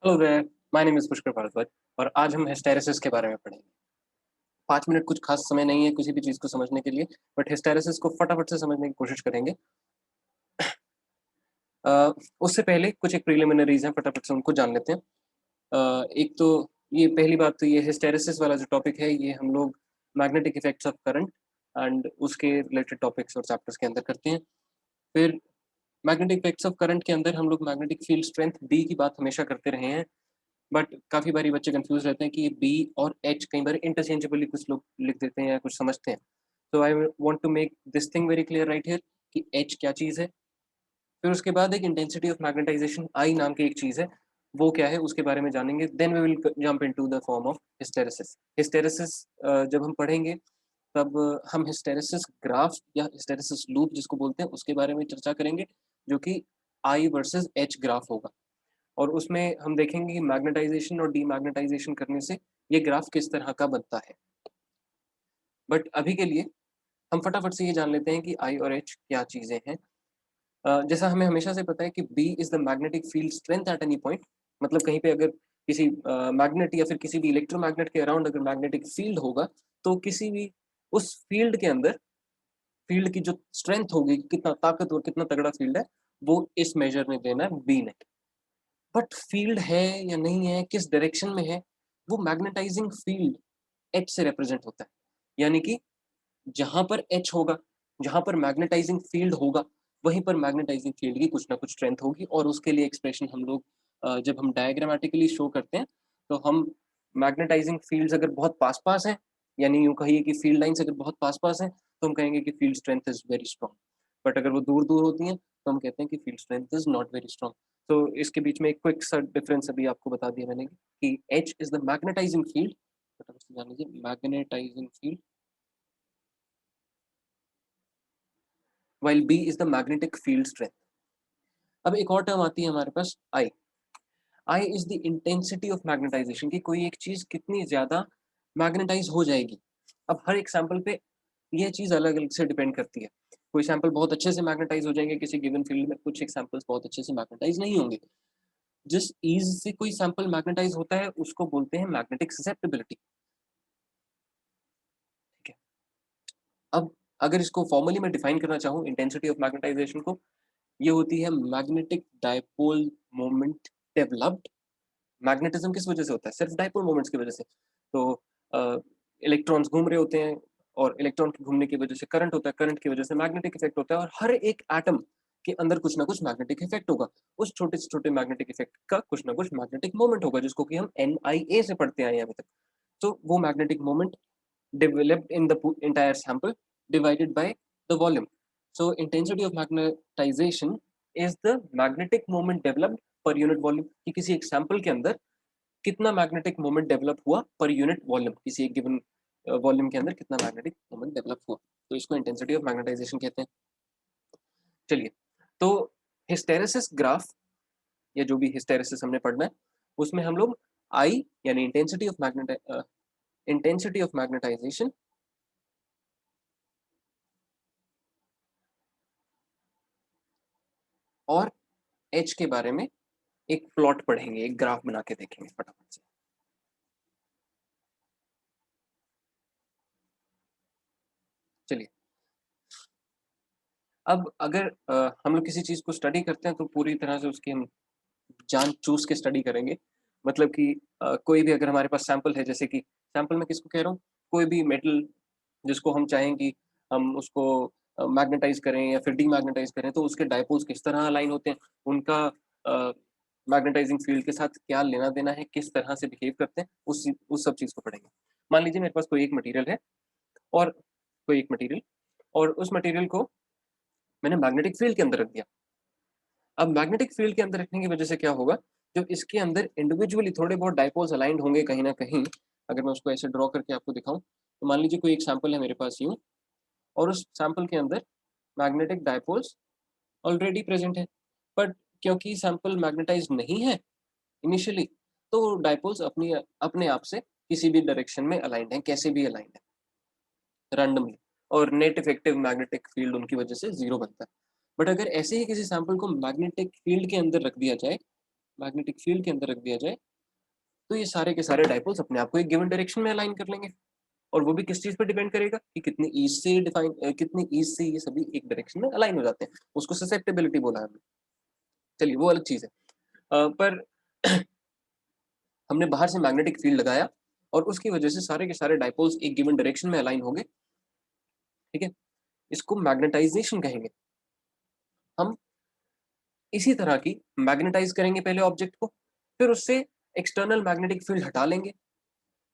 Hello there, my name is Pushkar Bhardwaj और आज हम हिस्टैरिसीस के बारे में पढ़ेंगे। 5 मिनट कुछ खास समय नहीं है किसी भी चीज़ को समझने के लिए, बट हिस्टैरिसीस को फटाफट से समझने की कोशिश करेंगे। उससे पहले कुछ एक प्रिलिमिनरीज़ हैं, फटाफट से उनको जान लेते हैं। एक तो ये पहली बात तो ये हिस्टैरिसीस वाला जो टॉपिक है, ये हम लोग magnetic effects of current and उसके रिलेटेड टॉपिक्स और चैप्टर्स के अंदर करते हैं। फिर मैग्नेटिक इफेक्ट्स ऑफ करंट के अंदर हम लोग मैग्नेटिक फील्ड स्ट्रेंथ बी की बात हमेशा करते रहे हैं, बट काफ़ी बारी बच्चे कंफ्यूज रहते हैं कि ये बी और एच कई बार इंटरचेंजेबली कुछ लोग लिख देते हैं या कुछ समझते हैं। तो I want to make this thing very clear right here कि एच क्या चीज़ है। फिर उसके बाद एक इंटेंसिटी ऑफ मैग्नेटाइजेशन आई नाम की एक चीज़ है, वो क्या है उसके बारे में जानेंगे। Then we will jump into the form of hysteresis. Hysteresis जब हम पढ़ेंगे तब हम हिस्टेरेसिस ग्राफ या हिस्टेरेसिस लूप जिसको बोलते हैं उसके बारे में चर्चा करेंगे, जो कि आई वर्सेस एच ग्राफ होगा। और उसमें हम देखेंगे कि मैग्नेटाइजेशन और डीमैग्नेटाइजेशन करने से ये ग्राफ किस तरह का बनता है। बट अभी के लिए हम फटाफट से ये जान लेते हैं कि आई और एच क्या चीज़ें हैं। जैसा हमें हमेशा से पता है कि B is the magnetic field strength at any point, मतलब कहीं पे अगर किसी मैग्नेट या फिर किसी भी इलेक्ट्रोमैग्नेट के अराउंड अगर मैग्नेटिक फील्ड होगा, तो किसी भी उस फील्ड के अंदर फील्ड की जो स्ट्रेंथ होगी, कितना ताकतवर कितना तगड़ा फील्ड है, वो इस मेजर में देना है बी ने। बट फील्ड है या नहीं है, किस डायरेक्शन में है, वो मैग्नेटाइजिंग फील्ड एच से रिप्रेजेंट होता है। यानी कि जहां पर एच होगा, जहां पर मैग्नेटाइजिंग फील्ड होगा, वहीं पर मैग्नेटाइजिंग फील्ड की कुछ ना कुछ स्ट्रेंथ होगी। और उसके लिए एक्सप्रेशन हम लोग जब हम डायग्रामेटिकली शो करते हैं, तो हम मैग्नेटाइजिंग फील्ड्स अगर बहुत पास पास हैं, यानी यूं कहिए कि फील्ड लाइन्स अगर बहुत पास पास हैं, तो हम कहेंगे कि field strength is very strong. But अगर वो दूर दूर होती हैं, तो हम कहते हैं कि field strength is not very strong. तो इसके बीच में एक क्विक सा डिफरेंस अभी आपको बता दिया मैंने कि H is the magnetising field, जान लीजिए magnetising field, while B is the magnetic field strength. अब एक और टर्म आती है हमारे पास I. I is the intensity of magnetization, कि कोई एक चीज कितनी ज्यादा मैग्नेटाइज हो जाएगी। अब हर एक सैंपल पे यह चीज अलग अलग से डिपेंड करती है। कोई सैंपल बहुत अच्छे से मैग्नेटाइज हो जाएंगे किसी गिवन फील्ड में, कुछ एक सैंपल्स बहुत अच्छे से मैग्नेटाइज नहीं होंगे। जिस ईज से कोई सैंपल मैग्नेटाइज होता है उसको बोलते हैं मैग्नेटिक ससेप्टिबिलिटी। ठीक है, अब अगर इसको फॉर्मली मैं डिफाइन करना चाहूँ इंटेंसिटी ऑफ मैग्नेटाइजेशन को, ये होती है magnetic dipole moment developed. Magnetism किस वजह से होता है? सिर्फ डायपोल मोमेंट्स की वजह से। तो इलेक्ट्रॉन्स घूम रहे होते हैं और इलेक्ट्रॉन के घूमने की वजह से करंट होता है, करंट की वजह से मैग्नेटिक इफेक्ट होता है, और हर एक एटम के अंदर कुछ ना कुछ मैग्नेटिक इफेक्ट होगा। उस छोटे से छोटे मैग्नेटिक इफेक्ट का कुछ ना कुछ मैग्नेटिक मोमेंट होगा, जिसको कि हम NIA से पढ़ते आए हैं अभी तक। तो वो magnetic moment developed in the entire sample divided by the volume. So intensity of magnetization is the magnetic moment developed per unit volume, कि किसी एक सैंपल के अंदर कितना मैग्नेटिक मोमेंट डेवलप हुआ पर यूनिट वॉल्यूम, किसी एक गिवन वॉल्यूम के अंदर कितना मैग्नेटिक मोमेंट डेवलप हुआ, तो इसको इंटेंसिटी ऑफ मैग्नेटाइजेशन कहते हैं। चलिए, तो हिस्टेरेसिस ग्राफ या जो भी हिस्टेरेसिस हमने पढ़ना है, उसमें हम लोग आई यानी इंटेंसिटी ऑफ मैग्नेटाइजेशन और एच के बारे में एक प्लॉट पढ़ेंगे, एक ग्राफ बना के देखेंगे फटाफट से। चलिए, अब अगर हम लोग किसी चीज को स्टडी करते हैं तो पूरी तरह से उसकी हम जान चूस के स्टडी करेंगे। मतलब कि कोई भी अगर हमारे पास सैंपल है, जैसे कि सैंपल में किसको कह रहा हूँ, कोई भी मेटल जिसको हम चाहें कि हम उसको मैग्नेटाइज करें या फिर डीमैग्नेटाइज करें, तो उसके डायपोल्स किस तरह अलाइन होते हैं, उनका मैग्नेटाइजिंग फील्ड के साथ क्या लेना देना है, किस तरह से बिहेव करते हैं, उस सब चीज को पढ़ेंगे। मान लीजिए मेरे पास कोई एक मटेरियल है, और कोई एक मटेरियल, और उस मटेरियल को मैंने मैग्नेटिक फील्ड के अंदर रख दिया। अब मैग्नेटिक फील्ड के अंदर रखने की वजह से क्या होगा, जब इसके अंदर इंडिविजुअली थोड़े बहुत डायपोल्स अलाइंड होंगे कहीं ना कहीं। अगर मैं उसको ऐसे ड्रॉ करके आपको दिखाऊं, तो मान लीजिए कोई एक सैंपल है मेरे पास यूं, और उस सैंपल के अंदर मैग्नेटिक डायपोल्स ऑलरेडी प्रेजेंट है। बट क्योंकि सैंपल मैग्नेटाइज नहीं है इनिशियली, तो डायपोल्स अपनी अपने आप से किसी भी डायरेक्शन में अलाइंड है, कैसे भी अलाइंड है रैंडमली, और नेट इफेक्टिव मैग्नेटिक फील्ड उनकी वजह से जीरो बनता है। बट अगर ऐसे ही किसी सैंपल को मैग्नेटिक फील्ड के अंदर रख दिया जाए, मैग्नेटिक फील्ड के अंदर रख दिया जाए तो ये सारे के सारे डाइपोल्स अपने आप को एक गिवन डायरेक्शन में अलाइन कर लेंगे, और वो भी किस चीज पर डिपेंड करेगा कि कितनी ईज से ये सभी एक डायरेक्शन में अलाइन हो जाते हैं। उसको ससेप्टेबिलिटी बोला है हमने। चलिए वो अलग चीज है। पर हमने बाहर से मैग्नेटिक फील्ड लगाया और उसकी वजह से सारे के सारे डाइपोल्स एक गिवन डायरेक्शन में अलाइन हो गए। ठीक है, इसको मैग्नेटाइजेशन कहेंगे। हम इसी तरह की मैग्नेटाइज करेंगे पहले ऑब्जेक्ट को, फिर उससे एक्सटर्नल मैग्नेटिक फील्ड हटा लेंगे,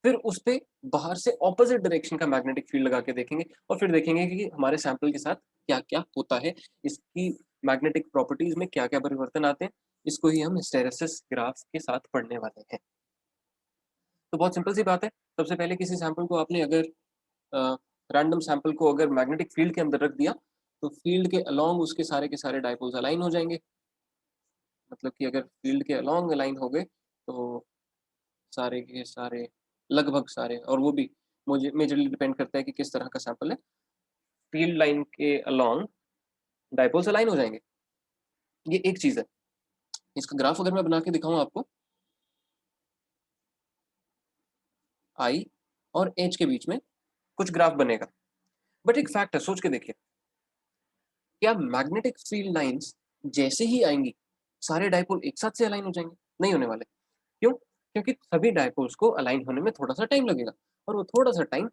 फिर उस पे बाहर से ऑपोजिट डायरेक्शन का मैग्नेटिक फील्ड लगा के देखेंगे, और फिर देखेंगे कि हमारे सैंपल के साथ क्या क्या होता है, इसकी मैग्नेटिक प्रॉपर्टीज में क्या क्या परिवर्तन आते हैं। इसको ही हम हिस्टेरेसिस ग्राफ के साथ पढ़ने वाले हैं। तो बहुत सिंपल सी बात है। सबसे पहले किसी सैंपल को आपने अगर रैंडम सैंपल को अगर मैग्नेटिक फील्ड के अंदर रख दिया तो फील्ड के अलोंग उसके सारे के सारे डाइपोल्स अलाइन हो जाएंगे। मतलब कि अगर फील्ड के अलोंग अलाइन हो गए तो सारे के सारे, लगभग सारे, और वो भी मुझे मेजरली डिपेंड करता है कि किस तरह का सैंपल है, फील्ड लाइन के अलोंग डाइपोल्स अलाइन हो जाएंगे। ये एक चीज है। इसका ग्राफ अगर मैं बना के दिखाऊं आपको, आई और एच के बीच में कुछ ग्राफ बनेगा। बट एक फैक्ट है, सोच के देखिए, क्या मैग्नेटिक फील्ड लाइंस जैसे ही आएंगी सारे डाइपोल एक साथ से अलाइन हो जाएंगे? नहीं होने वाले। क्यों? क्योंकि सभी डाइपोल्स को अलाइन होने में थोड़ा सा टाइम लगेगा, और वो थोड़ा सा time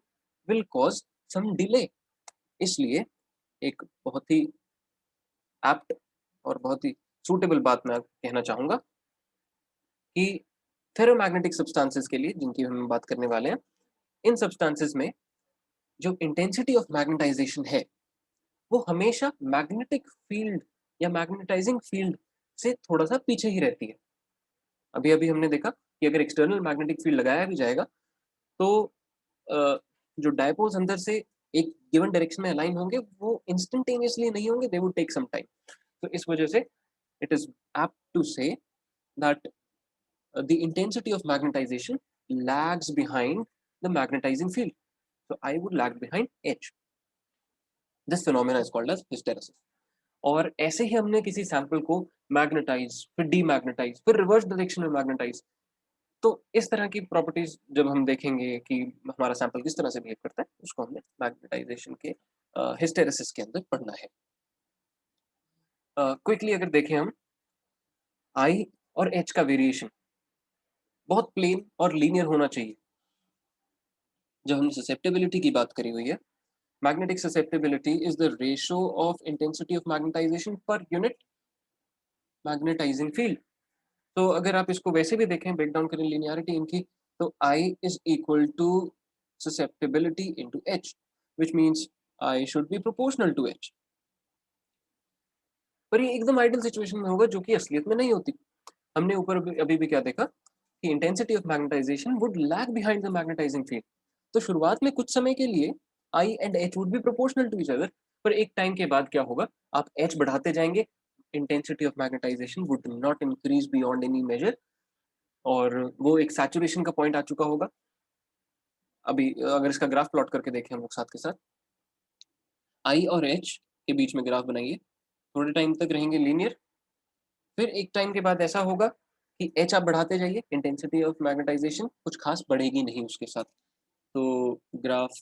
will cause some delay. इसलिए एक बहुत ही एप्ट और बहुत ही सूटेबल बात मैं कहना चाहूंगा कि फेरोमैग्नेटिक सब्सटेंसेस के लिए, जिनकी हम बात करने वाले हैं, इन सब्सटेंसेस में जो इंटेंसिटी ऑफ मैग्नेटाइजेशन है वो हमेशा मैग्नेटिक फील्ड या मैग्नेटाइजिंग फील्ड से थोड़ा सा पीछे ही रहती है। अभी अभी हमने देखा कि अगर एक्सटर्नल मैग्नेटिक फील्ड लगाया भी जाएगा तो जो डायपोल्स अंदर से एक गिवन डायरेक्शन में अलाइन होंगे वो इंस्टेंटेनियसली नहीं होंगे, they would take some time. तो इस वजह से it is apt to say that the intensity of magnetisation lags behind the magnetizing field. So I would lag behind H. This phenomena is called as hysteresis. और ऐसे ही हमने किसी sample को magnetise, फिर डीमैग्नेटाइज, फिर रिवर्स डायरेक्शन में magnetise, तो इस तरह की प्रॉपर्टीज जब हम देखेंगे कि हमारा सैंपल किस तरह से बिहेव करता है, उसको हमने मैग्नेटाइजेशन के हिस्टेरेसिस के अंदर पढ़ना है। क्विकली अगर देखें हम, आई और एच का वेरिएशन बहुत प्लेन और लीनियर होना चाहिए। जब हमने ससेप्टेबिलिटी की बात करी हुई है, magnetic susceptibility is the ratio of intensity of magnetization per unit magnetizing field. तो अगर आप इसको वैसे भी देखें, ब्रेक डाउन करें लिनियरिटी इनकी, तो I is equal to susceptibility into H, which means I should be proportional to H. पर ये एकदम आइडियल सिचुएशन में होगा, जो कि असलियत में नहीं होती। हमने ऊपर अभी भी क्या देखा कि intensity of magnetisation would lag behind the magnetising field. तो शुरुआत में कुछ समय के लिए I and H would be proportional to each other, पर एक टाइम के बाद क्या होगा, आप H बढ़ाते जाएंगे, intensity of magnetisation would not increase beyond any measure, और वो एक सैचुरेशन का पॉइंट आ चुका होगा। अभी अगर इसका ग्राफ प्लॉट करके देखें हम लोग साथ के साथ, I और H के बीच में ग्राफ बनाइए, थोड़े टाइम तक रहेंगे लीनियर, फिर एक टाइम के बाद ऐसा होगा कि H आप बढ़ाते जाइए, इंटेंसिटी ऑफ मैग्नेटाइजेशन कुछ खास बढ़ेगी नहीं उसके साथ, तो ग्राफ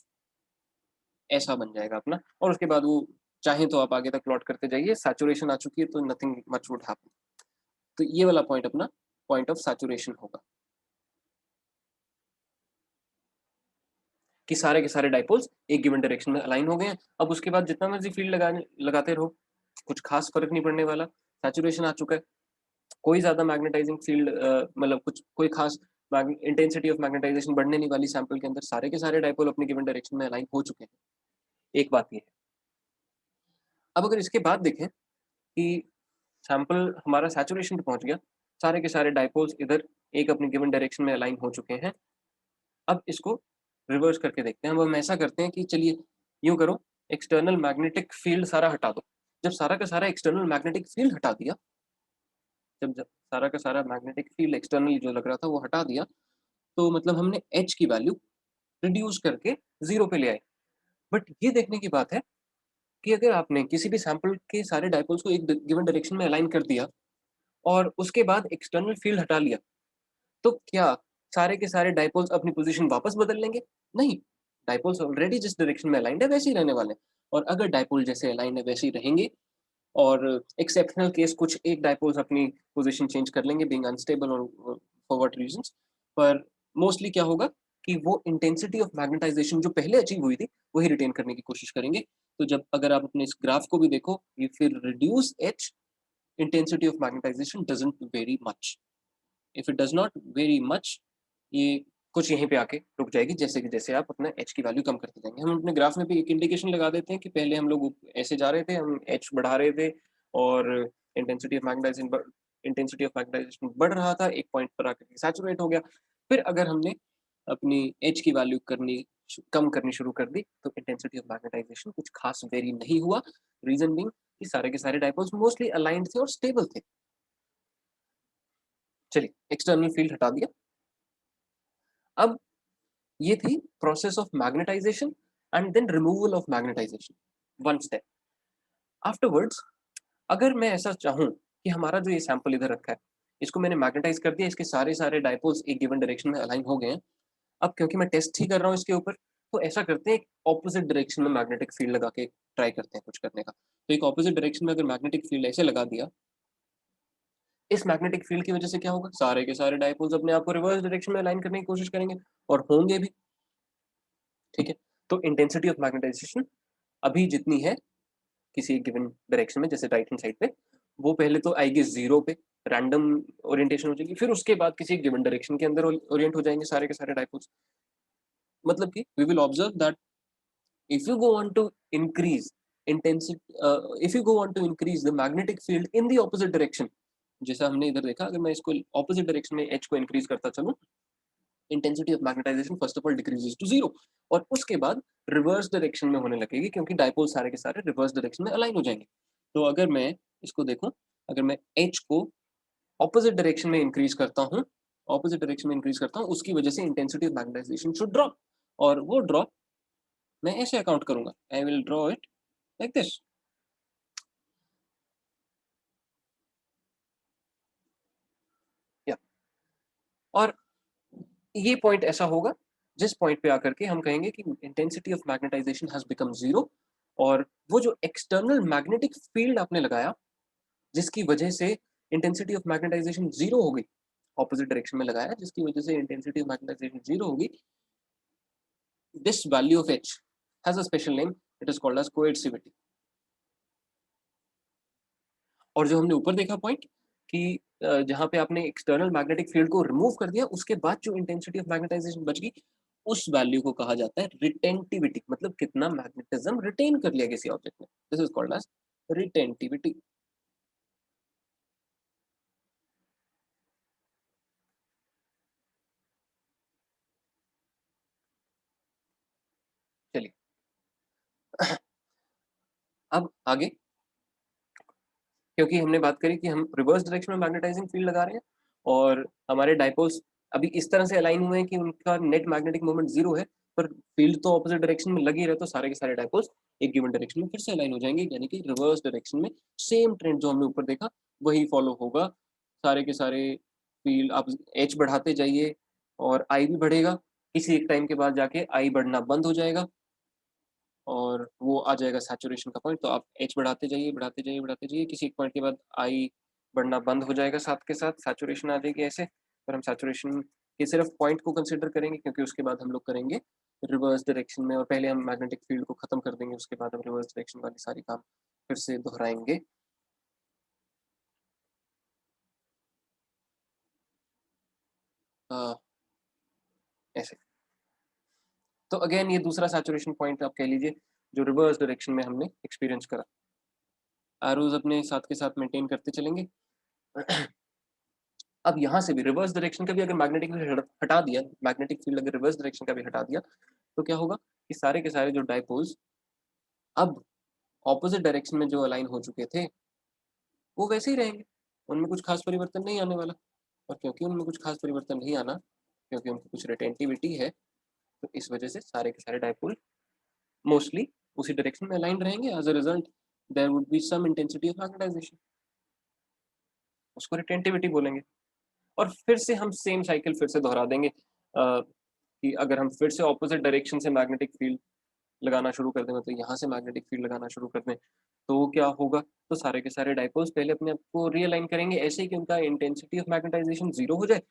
ऐसा बन जाएगा अपना, और उसके बाद वो चाहे तो आप आगे तक प्लॉट करते जाइए, सैचुरेशन आ चुकी है तो नथिंग मच वुड हैपन। तो ये वाला पॉइंट अपना पॉइंट ऑफ सैचुरेशन होगा कि सारे के सारे डाइपोल्स एक गिवन डायरेक्शन में अलाइन हो गए हैं। अब उसके बाद जितना मर्जी फील्ड लगाते रहो, कुछ खास फर्क नहीं पड़ने वाला, सैचुरेशन आ चुका है, कोई ज्यादा मैग्नेटाइजिंग फील्ड, मतलब कुछ कोई खास इंटेंसिटी ऑफ मैग्नेटाइजेशन बढ़ने नहीं वाली सैंपल के अंदर, सारे के सारे डाइपोल अपने गिवन डायरेक्शन में अलाइन हो चुके हैं। एक बात ये है। अब अगर इसके बाद देखें कि सैंपल हमारा सैचुरेशन पे पहुंच गया, सारे के सारे डाइपोल्स इधर एक अपनी गिवन डायरेक्शन में अलाइन हो चुके हैं, अब इसको रिवर्स करके देखते हैं। अब हम ऐसा करते हैं कि चलिए यूं करो, एक्सटर्नल मैग्नेटिक फील्ड सारा हटा दो। जब सारा का सारा एक्सटर्नल मैग्नेटिक फील्ड हटा दिया, जब सारा का सारा मैग्नेटिक फील्ड एक्सटर्नली जो लग रहा था वो हटा दिया, तो मतलब हमने एच की वैल्यू रिड्यूस करके जीरो पे ले आए। बट ये देखने की बात है कि अगर आपने किसी भी सैंपल के सारे डाइपोल्स को एक गिवन डायरेक्शन में अलाइन कर दिया, और उसके बाद एक्सटर्नल फील्ड हटा लिया, तो क्या सारे के सारे डाइपोल्स अपनी पोजीशन वापस बदल लेंगे? नहीं, डाइपोल्स ऑलरेडी जिस डायरेक्शन में अलाइंड है वैसे ही रहने वाले हैं। और अगर डाइपोल जैसे अलाइंड है वैसे ही रहेंगे, और एक्सेप्शनल केस कुछ एक डाइपोल्स अपनी पोजीशन चेंज कर लेंगे बीइंग अनस्टेबल और फॉर व्हाट रीजंस, पर मोस्टली क्या होगा कि वो इंटेंसिटी ऑफ मैग्नेटाइजेशन जो पहले अचीव हुई थी वही रिटेन करने की कोशिश करेंगे। तो जब अगर आप अपने इस ग्राफ को भी देखो, ये फिर reduce H, intensity of magnetisation doesn't very much. If it does not very much, ये कुछ यहीं पे आके रुक जाएगी, जैसे कि जैसे आप अपना एच की वैल्यू कम करते जाएंगे। हम अपने ग्राफ में भी एक इंडिकेशन लगा देते हैं कि पहले हम लोग ऐसे जा रहे थे, हम एच बढ़ा रहे थे और इंटेंसिटी ऑफ मैग्नेटाइजेशन बढ़ रहा था, एक पॉइंट पर आकर सैचुरेट हो गया। फिर अगर हमने अपनी एच की वैल्यू कम करनी शुरू कर दी, तो इंटेंसिटी ऑफ मैग्नेटाइजेशन कुछ खास वेरी नहीं हुआ। रीजन बीइंग कि सारे के सारे डाइपोल्स मोस्टली अलाइंड थे और स्टेबल थे। चलिए, एक्सटर्नल फील्ड हटा दिया। अब ये थी process of magnetisation and then removal of magnetisation, one step. Afterwards अगर मैं ऐसा चाहूं कि हमारा जो ये सैंपल इधर रखा है, इसको मैंने मैग्नेटाइज कर दिया, इसके सारे सारे डाइपोल्स एक गिवन डायरेक्शन में अलाइन हो गए हैं। अब क्योंकि मैं टेस्ट ही कर रहा हूँ इसके ऊपर, तो ऐसा करते हैं ऑपोजिट डायरेक्शन में मैग्नेटिक फील्ड लगा के ट्राई करते हैं कुछ करने का। तो एक ऑपोजिट डायरेक्शन में अगर मैग्नेटिक फील्ड ऐसे लगा दिया, इस मैग्नेटिक फील्ड की वजह से क्या होगा, सारे के सारे डाइपोल्स अपने आप को रिवर्स डायरेक्शन में अलाइन करने की कोशिश करेंगे और होंगे भी। ठीक है, तो इंटेंसिटी ऑफ मैग्नेटाइजेशन अभी जितनी है किसी एक गिवन डायरेक्शन में, जैसे राइट हैंड साइड पे, वो पहले तो आएगी जीरो पे, रैंडम ओरिएंटेशन हो जाएगी, फिर उसके बाद किसी एक गिवन डायरेक्शन के अंदर ओरिएंट हो जाएंगे सारे के सारे डाइपोल्स। मतलब कि we will observe that if you go on to increase intensity if you go on to increase the magnetic field in the opposite direction, जैसा हमने इधर देखा, अगर मैं इसको ऑपोजिट डायरेक्शन में एच को इंक्रीज करता चलूं, intensity of magnetisation first of all decreases to zero, और उसके बाद रिवर्स डायरेक्शन में होने लगेगी, क्योंकि डाइपोल सारे के सारे रिवर्स डायरेक्शन में अलाइन हो जाएंगे। तो अगर मैं इसको देखूं, अगर मैं एच को ऑपोजिट डायरेक्शन में इंक्रीज करता हूं, ऑपोजिट डायरेक्शन में इंक्रीज करता हूं, उसकी वजह से intensity of magnetisation should drop, और वो ड्रॉप मैं ऐसे अकाउंट करूंगा, I will draw it like this. या और ये पॉइंट ऐसा होगा जिस पॉइंट पे आकर के हम कहेंगे कि intensity of magnetisation has become zero, और वो जो एक्सटर्नल मैग्नेटिक फील्ड आपने लगाया जिसकी वजह से इंटेंसिटी ऑफ मैग्नेटाइजेशन जीरो हो गई, ऑपोजिट डायरेक्शन में लगाया जिसकी वजह से इंटेंसिटी ऑफ मैग्नेटाइजेशन जीरो होगी, this value of H has a special name, it is called as coercivity. और जो हमने ऊपर देखा पॉइंट कि जहां पे आपने एक्सटर्नल मैग्नेटिक फील्ड को रिमूव कर दिया, उसके बाद जो इंटेंसिटी ऑफ मैग्नेटाइजेशन बच गई, उस वैल्यू को कहा जाता है रिटेंटिविटी, मतलब कितना मैग्नेटिज्म रिटेन कर लिया किसी ऑब्जेक्ट ने, this is called as retentivity. चलिए, अब आगे, क्योंकि हमने बात करी कि हम रिवर्स डायरेक्शन में मैग्नेटाइजिंग फील्ड लगा रहे हैं और हमारे डाइपोल्स अभी इस तरह से अलाइन हुए हैं कि उनका नेट मैग्नेटिक मोमेंट जीरो है, पर फील्ड तो ऑपोजिट डायरेक्शन में लगे ही रहे, तो सारे के सारे डाइपोल्स एक गिवन डायरेक्शन में फिर से अलाइन हो जाएंगे, यानी कि रिवर्स डायरेक्शन में सेम ट्रेंड जो हमने ऊपर देखा वही फॉलो होगा। सारे के सारे फील्ड आप एच बढ़ाते जाइए और आई भी बढ़ेगा, किसी एक टाइम के बाद जाके आई बढ़ना बंद हो जाएगा और वो आ जाएगा सैचुरेशन का पॉइंट। तो आप एच बढ़ाते जाइए बढ़ाते जाइए बढ़ाते जाइए, किसी एक पॉइंट के बाद आई बढ़ना बंद हो जाएगा, साथ के साथ सैचुरेशन आ जाएगी ऐसे। पर हम सैचुरेशन के सिर्फ पॉइंट को कंसिडर करेंगे, क्योंकि उसके बाद हम लोग करेंगे रिवर्स डायरेक्शन में, और पहले हम मैग्नेटिक फील्ड को खत्म कर देंगे, उसके बाद हम रिवर्स डायरेक्शन वाली सारी काम फिर से दोहराएंगे। ऐसे, तो अगेन ये दूसरा सैचुरेशन पॉइंट आप कह लीजिए जो रिवर्स डायरेक्शन में हमने एक्सपीरियंस करा। एरोज अपने साथ के साथ मेंटेन करते चलेंगे। अब यहाँ से भी रिवर्स डायरेक्शन का भी अगर मैग्नेटिक फील्ड हटा दिया, मैग्नेटिक फील्ड अगर रिवर्स डायरेक्शन का भी हटा दिया, तो क्या होगा कि सारे के सारे जो डाइपोल्स अब ऑपोजिट डायरेक्शन में जो अलाइन हो चुके थे वो वैसे ही रहेंगे, उनमें कुछ खास परिवर्तन नहीं आने वाला। और क्योंकि उनमें कुछ खास परिवर्तन नहीं आना, क्योंकि उनकी कुछ रिटेंटिविटी है, तो इस वजह से सारे के सारे डाइपोल मोस्टली उसी डायरेक्शन में अलाइन रहेंगे। As a result there would be some intensity of magnetization. उसको रिटेंटिविटी बोलेंगे। और फिर से हम सेम साइकिल फिर से दोहरा देंगे कि अगर हम फिर से ऑपोजिट डायरेक्शन से मैग्नेटिक फील्ड लगाना शुरू कर दें, मतलब यहाँ से मैग्नेटिक फील्ड लगाना शुरू कर दें, तो क्या होगा? तो सारे के सारे डाइपोल्स पहले अपने आप को रिअलाइन करेंगे ऐसे ही कि उनका इंटेंसिटी ऑफ मैग्नेटाइजेशन 0 हो जाए,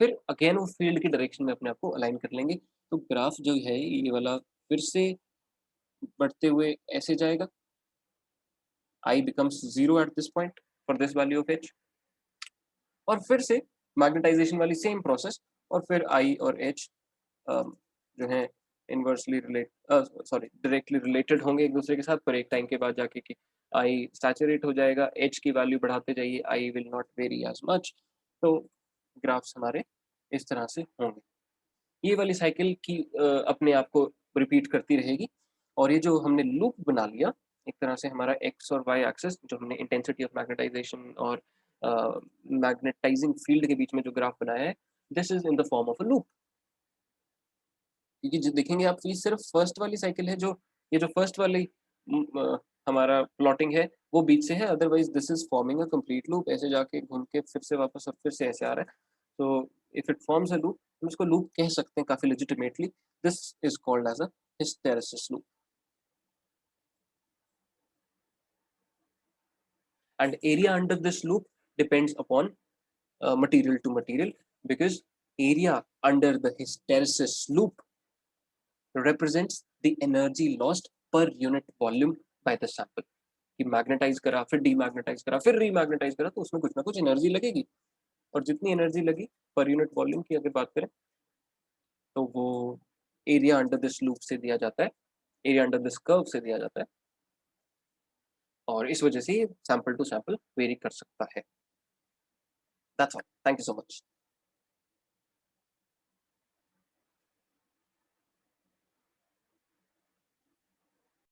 फिर अगेन वो फील्ड की डायरेक्शन में अपने आप को अलाइन कर लेंगे। तो ग्राफ जो है ये वाला फिर से बढ़ते हुए ऐसे जाएगा, I becomes 0 at this point for this value of H, और फिर से मैग्नेटाइजेशन वाली सेम प्रोसेस, और फिर I और H जो है इनवर्सली डायरेक्टली रिलेटेड होंगे एक दूसरे के साथ, पर एक टाइम के बाद जाके कि I सैचुरेट हो जाएगा, H की वैल्यू बढ़ाते जाइए, I will not vary as much. तो ग्राफ्स हमारे इस तरह से होंगे। ये वाली साइकिल की अपने आप को रिपीट करती रहेगी, और ये जो हमने लूप बना लिया एक तरह से, हमारा एक्स और वाई एक्सिस जो हमने इंटेंसिटी ऑफ मैग्नेटाइजेशन और मैग्नेटाइजिंग फील्ड के बीच में जो ग्राफ बनाया है, this is in the form of a loop. क्योंकि जो देखेंगे आप, ये सिर्फ फर्स्ट वाली साइकिल है, जो ये जो फर्स्ट वाली हमारा प्लॉटिंग है वो बीच से है, otherwise this is forming a complete loop, ऐसे जाके घूम के फिर से वापस और फिर से ऐसे आ रहा है। तो if it forms a loop, हम इसको लूप कह सकते हैं काफी legitimately. This is called as a hysteresis loop. And area under this loop depends upon material to material, because area under the hysteresis loop represents the energy lost per unit volume by the sample। कि magnetise करा, फिर demagnetise करा, फिर रीमैग्नेटाइज करा, तो उसमें कुछ ना कुछ एनर्जी लगेगी, और जितनी एनर्जी लगी पर यूनिट वॉल्यूम की अगर बात करें, तो वो एरिया अंडर दिस लूप से दिया जाता है, एरिया अंडर दिस कर्व से दिया जाता है, और इस वजह से सैंपल टू सैंपल वेरी कर सकता है। That's all, thank you so much.